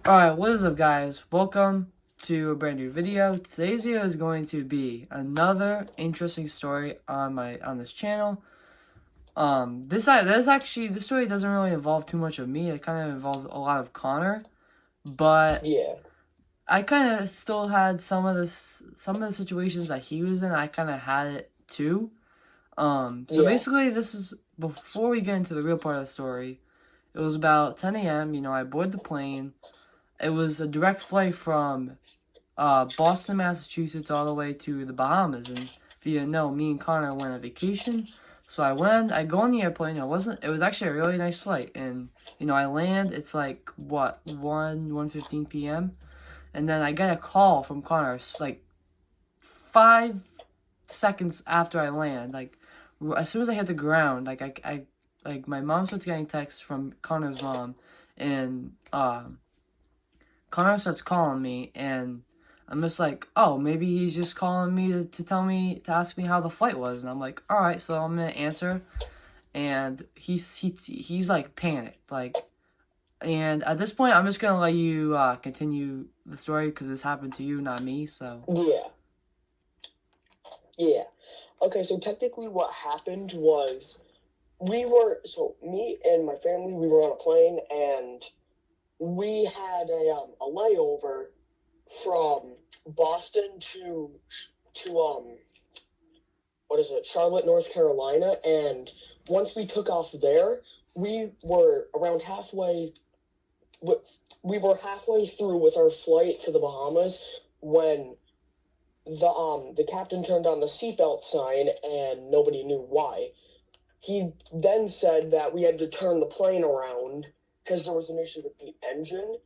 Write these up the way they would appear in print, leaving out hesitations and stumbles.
Alright, what is up guys? Welcome to a brand new video. Today's video is going to be another interesting story on this channel. This story doesn't really involve too much of me. It kind of involves a lot of Connor, but Yeah. I kind of still had some of the situations that he was in. I kind of had it too. So Yeah. basically, this is before we get into the real part of the story. It was about 10 a.m. I boarded the plane. It was a direct flight from Boston, Massachusetts, all the way to the Bahamas. And if you didn't know, me and Connor went on vacation. So I go on the airplane. It was actually a really nice flight. And, I land, it's like, 1:15 p.m. And then I get a call from Connor, like, 5 seconds after I land. Like, as soon as I hit the ground, like, my mom starts getting texts from Connor's mom. And, Connor starts calling me, and I'm just like, oh, maybe he's just calling me to ask me how the flight was, and I'm like, all right, so I'm gonna answer, and he's like panicked, like, and at this point, I'm just gonna let you continue the story because this happened to you, not me, so. Yeah. Yeah. Okay, so technically what happened was me and my family, we were on a plane and we had a layover from Boston to what is it, Charlotte, North Carolina, and once we took off there, we were around halfway we were halfway through with our flight to the Bahamas when the captain turned on the seatbelt sign and nobody knew why. He then said that we had to turn the plane around because there was an issue with the engine.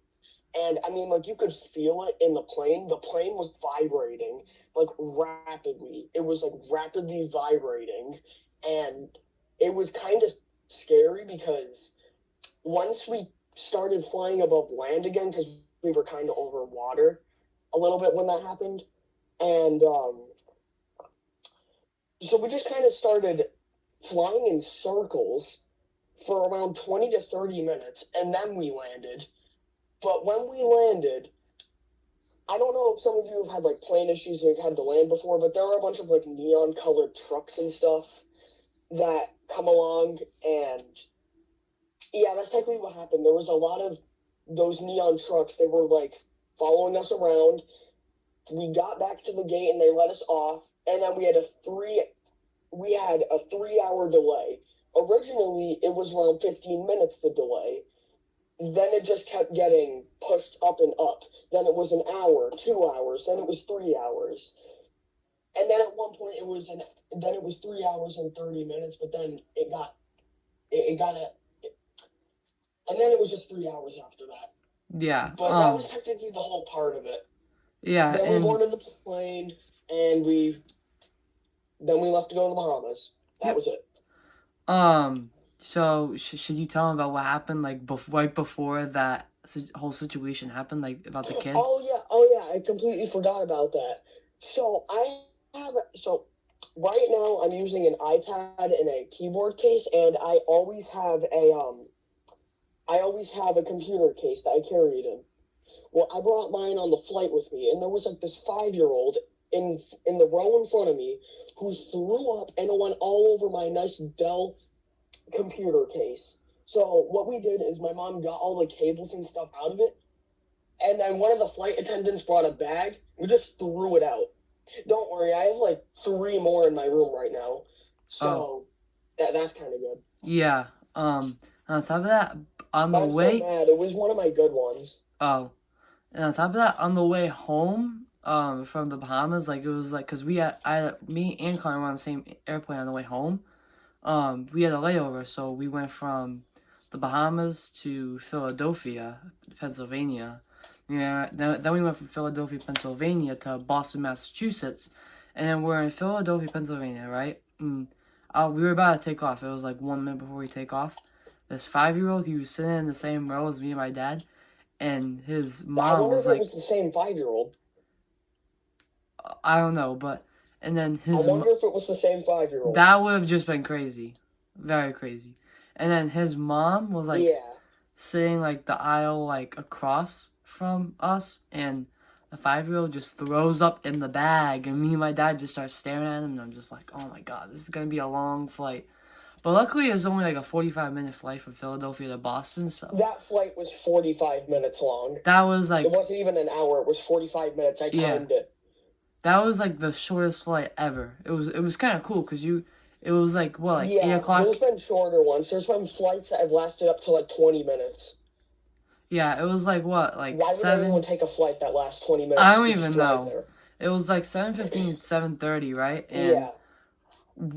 And I mean, like, you could feel it in the plane. The plane was vibrating, like, rapidly. It was, like, rapidly vibrating. And it was kind of scary because once we started flying above land again, because we were kind of over water a little bit when that happened, and so we just kind of started flying in circles for around 20 to 30 minutes, and then we landed. But when we landed, I don't know if some of you have had like plane issues and you've had to land before, but there are a bunch of like neon colored trucks and stuff that come along, and yeah, that's technically what happened. There was a lot of those neon trucks. They were like following us around. We got back to the gate and they let us off, and then we had a 3 hour delay. Originally, it was around 15 minutes the delay. Then it just kept getting pushed up and up. Then it was an hour, 2 hours. Then it was 3 hours. And then at one point then it was 3 hours and 30 minutes. But then it got a, and then it was just 3 hours after that. Yeah, But that was technically the whole part of it. yeah, Then we and, boarded the plane and then we left to go to the Bahamas. That yep, was it. so should you tell him about what happened, like, right before that whole situation happened, like, about the kid? Oh yeah, I completely forgot about that. So I have so right now I'm using an iPad and a keyboard case, and I always have a computer case that I carry it in. Well, I brought mine on the flight with me, and there was like this 5-year-old in the row in front of me who threw up, and it went all over my nice Dell computer case. So what we did is my mom got all the cables and stuff out of it, and then one of the flight attendants brought a bag. We just threw it out. Don't worry, I have like 3 more in my room right now, Oh, so that's kind of good. yeah. On top of that, on But the I'm still way, mad. It was one of my good ones. oh, and on top of that, on the way home, from the Bahamas, like, it was like, cause me and Connor were on the same airplane on the way home. We had a layover, so we went from the Bahamas to Philadelphia, Pennsylvania. Yeah, then we went from Philadelphia, Pennsylvania to Boston, Massachusetts, and then we're in Philadelphia, Pennsylvania, right? We were about to take off. It was like 1 minute before we take off. This 5-year-old, he was sitting in the same row as me and my dad, and his I mom wonder was if it like, was the same 5-year-old. I don't know, but, and then I wonder if it was the same 5-year-old. that would have just been crazy. Very crazy. And then his mom was like Yeah. sitting like the aisle like across from us, and the 5-year-old just throws up in the bag, and me and my dad just start staring at him, and I'm just like, oh my god, this is gonna be a long flight. But luckily, it was only like a 45-minute flight from Philadelphia to Boston, so That flight was 45 minutes long. that was like, It wasn't even an hour. It was 45 minutes. I yeah, timed it. that was like the shortest flight ever. It was kind of cool because it was like what, like 8 Yeah, o'clock. there's been shorter ones. There's been flights that have lasted up to like 20 minutes. Yeah, it was like what, like Why would 7. anyone take a flight that lasts 20 minutes? I don't to just even drive know. there? It was like 7:15, 7:30, right? And Yeah.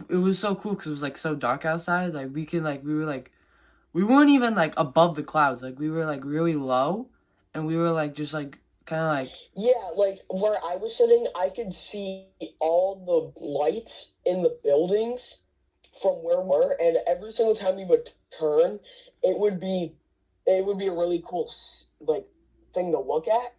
it was so cool because it was like so dark outside. Like we weren't even like above the clouds. Like we were like really low, and we were like just like kind of like, Yeah, like where I was sitting, I could see all the lights in the buildings from where we were, and every single time we would turn, it would be a really cool like thing to look at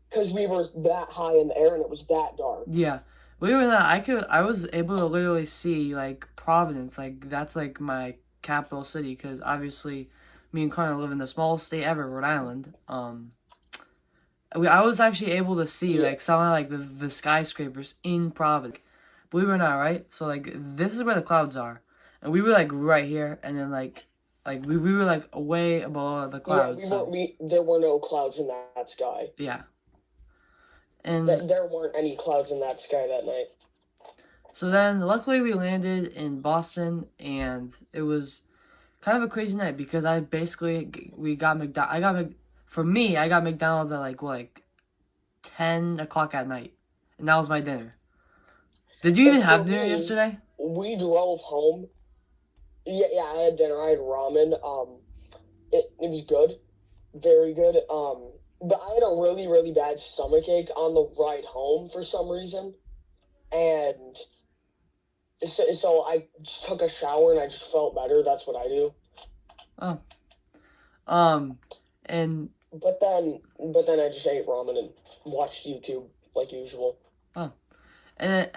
because we were that high in the air and it was that dark. yeah. Believe it or not, I was able to literally see like Providence. Like that's like my capital city because obviously, me and Connor live in the smallest state ever, Rhode Island. I was actually able to see Yeah. like some of like the skyscrapers in Providence. Believe it or not, right? So like this is where the clouds are, and we were like right here, and then like we were like way above the clouds. Yeah, there were no clouds in that sky. Yeah, and There weren't any clouds in that sky that night. so then luckily we landed in Boston, and it was kind of a crazy night because we got for me I got McDonald's at like 10 o'clock at night, and that was my dinner. Did you even have dinner yesterday? We drove home. Yeah, I had dinner. I had ramen. It was good, very good. But I had a really, really bad stomachache on the ride home for some reason, and so I just took a shower and I just felt better. That's what I do. And But then I just ate ramen and watched YouTube like usual. and then,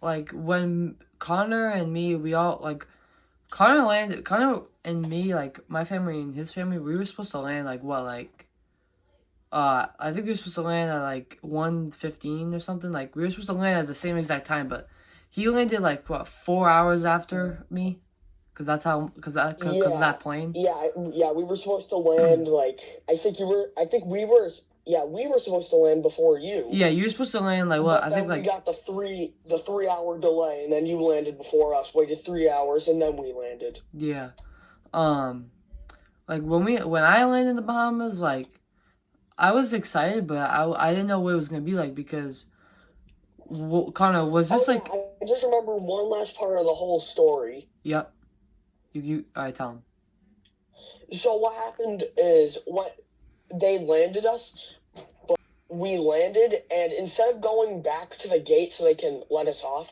like when Connor and me, we all like Connor and me, like my family and his family, we were supposed to land like what, like I think we were supposed to land at like 1:15 or something. Like we were supposed to land at the same exact time, but he landed like what, 4 hours after me, cause that's how, cause of that plane. Yeah, we were supposed to land like we were supposed to land before you. Yeah, you were supposed to land like what? But I think then like we got the 3-hour delay, and then you landed before us. Waited 3 hours, and then we landed. yeah, like when I landed in the Bahamas, like I was excited, but I didn't know what it was gonna be like because Connor, was this like? I just remember one last part of the whole story. Yep. You all right? Tell him. So what happened is they landed us. We landed, and instead of going back to the gate so they can let us off,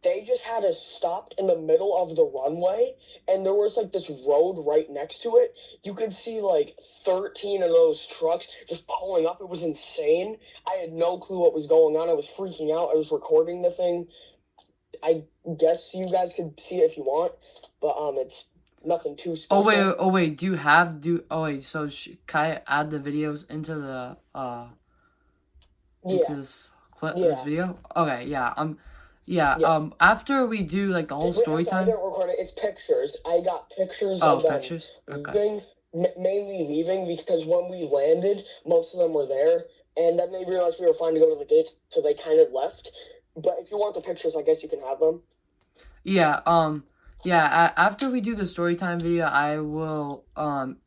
they just had us stopped in the middle of the runway, and there was like this road right next to it. You could see like 13 of those trucks just pulling up. It was insane. I had no clue what was going on. I was freaking out. I was recording the thing. I guess you guys could see it if you want, but it's nothing too special. Oh wait. So can I add the videos into the into this clip, this video? Okay, yeah. After we do like the whole story time. I didn't record it. It's pictures. I got pictures. Oh, of them pictures. Okay. Mainly leaving because when we landed, most of them were there, and then they realized we were fine to go to the gates, so they kind of left. But if you want the pictures, I guess you can have them. Yeah. After we do the story time video, I will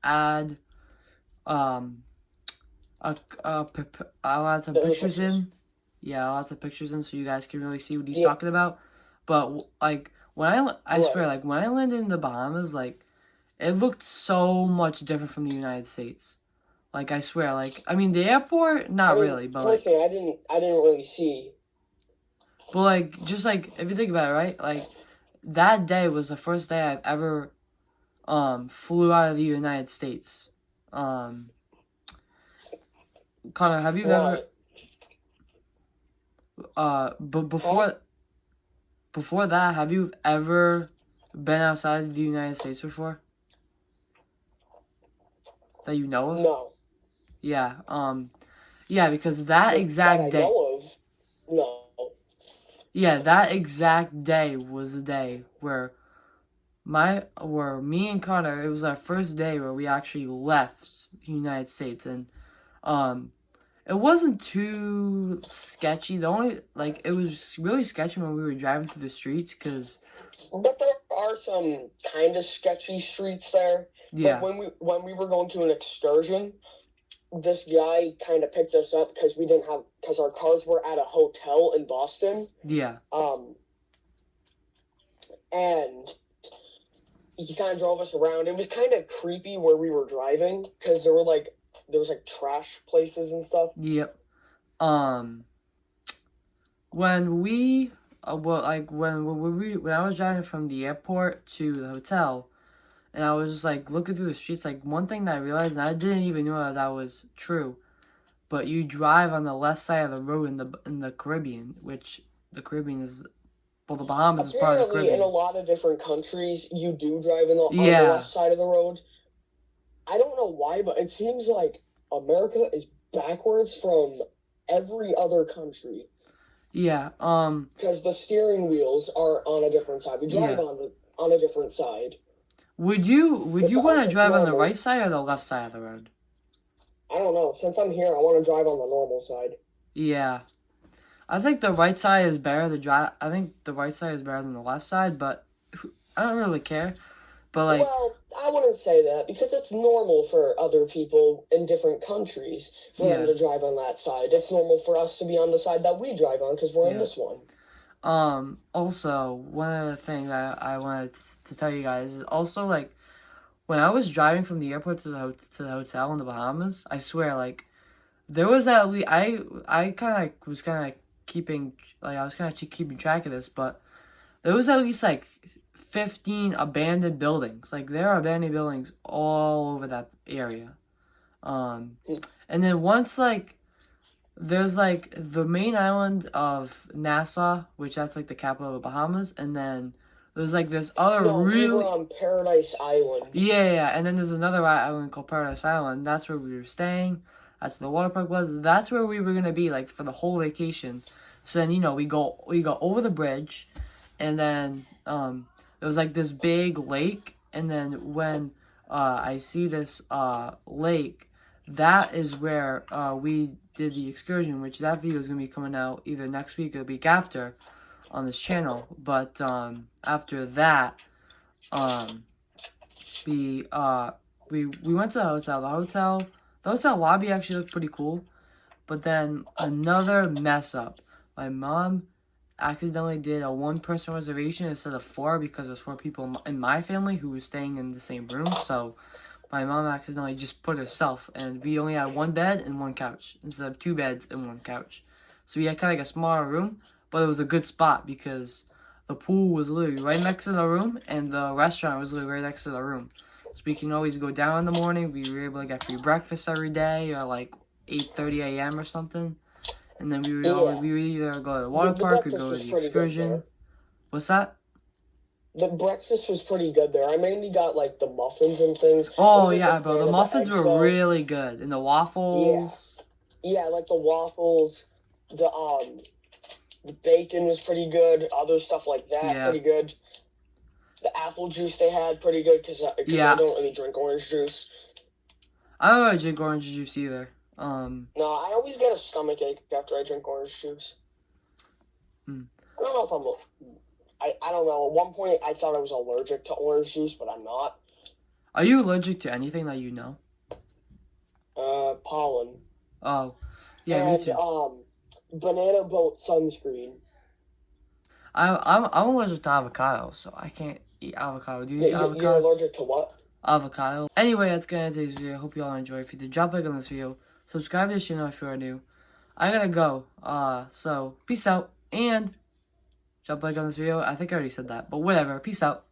add I'll add some pictures in. Yeah, I'll add some pictures in so you guys can really see what he's talking about. But like when I swear, like when I landed in the Bahamas, like it looked so much different from the United States. Like I swear, like I mean the airport, not really, but like I didn't really see. But like just like if you think about it, right? Like that day was the first day I've ever flew out of the United States. Connor, have you ever but before that, have you ever been outside of the United States before? That you know of? No. Yeah. Yeah, because that That I exact day. know of, no. Yeah, that exact day was the day where me and Connor, it was our first day where we actually left the United States, and um it wasn't too sketchy. The only like it was really sketchy when we were driving through the streets, cause But there are some kind of sketchy streets there. Like yeah, when we were going to an excursion, this guy kind of picked us up because we didn't have because our cars were at a hotel in Boston. yeah, And he kind of drove us around. It was kind of creepy where we were driving because there was like trash places and stuff. yep. Um, when we well, like when I was driving from the airport to the hotel, and I was just like looking through the streets, like one thing that I realized, and I didn't even know that was true, but you drive on the left side of the road in the Caribbean, which the Caribbean is, well, the Bahamas is part of the Apparently, in a Caribbean. lot of different countries, you do drive on the Yeah, left side of the road. I don't know why, but it seems like America is backwards from every other country yeah, because the steering wheels are on a different side. We drive yeah. on a different side. Would But you to want us, to it's drive on the right normal. side or the left side of the road? I don't know. Since I'm here, I want to drive on the normal side. Yeah, I think the right side is better to drive. I think the right side is better than the left side, but I don't really care. But like, Well, I wouldn't say that because it's normal for other people in different countries for them yeah, to drive on that side. It's normal for us to be on the side that we drive on because we're in yeah. this one. Also, one other thing that I wanted to tell you guys is also like when I was driving from the airport to to the hotel in the Bahamas, I swear, like there was at least I kind of keeping like I was kind of keeping track of this, but there was at least like 15 abandoned buildings. Like there are abandoned buildings all over that area. Um, and then once like there's like the main island of Nassau, which that's like the capital of the Bahamas, and then there's like this other No, we were really on Paradise Island. yeah, and then there's another island called Paradise Island. That's where we were staying. That's where the water park was. That's where we were gonna be like for the whole vacation. So then we go over the bridge, and then there was like this big lake, and then when I see this lake, that is where we did the excursion. Which that video is gonna be coming out either next week or the week after on this channel. But after that um we we went to the hotel. The hotel lobby actually looked pretty cool. But then another mess up. My mom accidentally did a one-person reservation instead of four because there's four people in my family who were staying in the same room. So my mom accidentally just put herself, and we only had one bed and one couch instead of two beds and one couch. So we had kind of like a smaller room, but it was a good spot because the pool was literally right next to the room, and the restaurant was literally right next to the room. So we can always go down in the morning. We were able to get free breakfast every day, or like 8:30 a.m. or something. And then Yeah, we would either go to the water the park or breakfast go to was the pretty good excursion. there. What's that? The breakfast was pretty good there. I mainly got like the muffins and things. Oh Wasn't a yeah, big bro. The fan of the muffins eggs were though. really good, and the Yeah, waffles. yeah, like the waffles, the bacon was pretty good. Other stuff like that, Yeah, pretty good. The apple juice they had pretty good because I yeah. don't really drink orange juice. I don't really drink orange juice either. No, I always get a stomach ache after I drink orange juice. Hmm. I don't know if I don't know. At one point, I thought I was allergic to orange juice, but I'm not. Are you allergic to anything that you know? Pollen Oh, yeah, me and too. banana boat sunscreen. I'm allergic to avocado, so I can't eat avocado. Do you eat You're avocado? allergic to what? Avocado. Anyway, that's gonna end today's video. Hope you all enjoy. If you did, drop a like on this video. Subscribe to the channel if you are new. I gotta go. So peace out and drop a like on this video. I think I already said that, but whatever. Peace out.